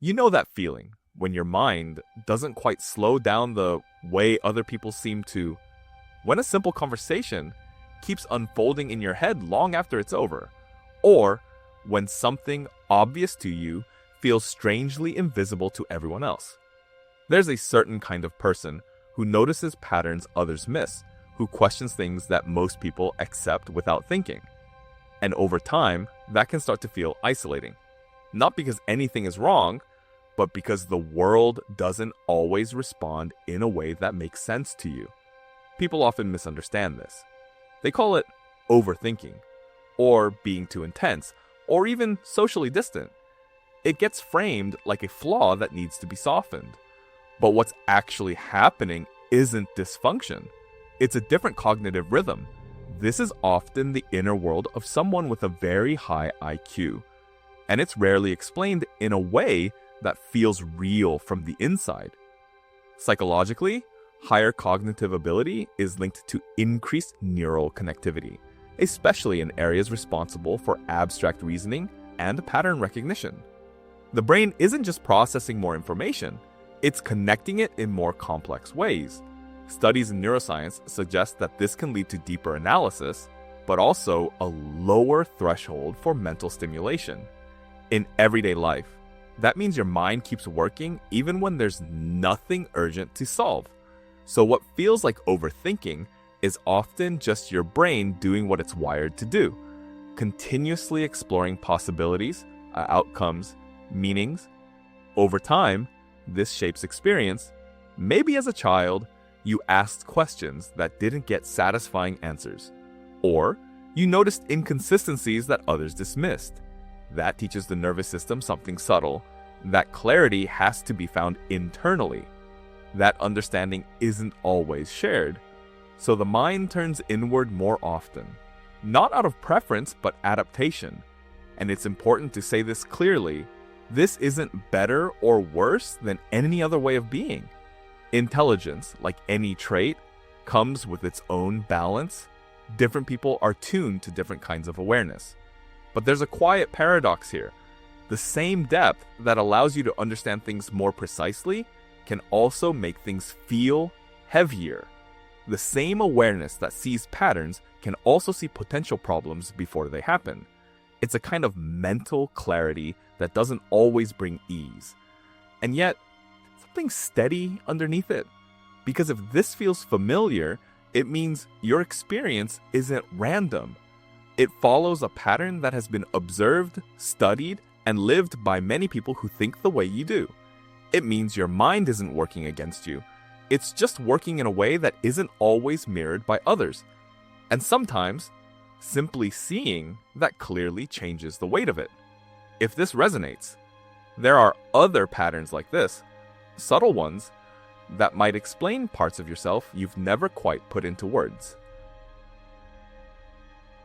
You know that feeling when your mind doesn't quite slow down the way other people seem to, when a simple conversation keeps unfolding in your head long after it's over, or when something obvious to you feels strangely invisible to everyone else. There's a certain kind of person who notices patterns others miss, who questions things that most people accept without thinking. And over time, that can start to feel isolating. Not because anything is wrong, but because the world doesn't always respond in a way that makes sense to you. People often misunderstand this. They call it overthinking, or being too intense, or even socially distant. It gets framed like a flaw that needs to be softened. But what's actually happening isn't dysfunction. It's a different cognitive rhythm. This is often the inner world of someone with a very high IQ. And it's rarely explained in a way that feels real from the inside. Psychologically, higher cognitive ability is linked to increased neural connectivity, especially in areas responsible for abstract reasoning and pattern recognition. The brain isn't just processing more information, it's connecting it in more complex ways. Studies in neuroscience suggest that this can lead to deeper analysis, but also a lower threshold for mental stimulation. In everyday life, that means your mind keeps working even when there's nothing urgent to solve. So what feels like overthinking is often just your brain doing what it's wired to do, continuously exploring possibilities, outcomes, meanings. Over time, this shapes experience. Maybe as a child, you asked questions that didn't get satisfying answers, or you noticed inconsistencies that others dismissed. That teaches the nervous system something subtle, that clarity has to be found internally. That understanding isn't always shared, so the mind turns inward more often. Not out of preference, but adaptation. And it's important to say this clearly. This isn't better or worse than any other way of being. Intelligence, like any trait, comes with its own balance. Different people are tuned to different kinds of awareness. But there's a quiet paradox here. The same depth that allows you to understand things more precisely can also make things feel heavier. The same awareness that sees patterns can also see potential problems before they happen. It's a kind of mental clarity that doesn't always bring ease. And yet, something steady underneath it. Because if this feels familiar, it means your experience isn't random. It follows a pattern that has been observed, studied, and lived by many people who think the way you do. It means your mind isn't working against you. It's just working in a way that isn't always mirrored by others. And sometimes, simply seeing that clearly changes the weight of it. If this resonates, there are other patterns like this, subtle ones, that might explain parts of yourself you've never quite put into words.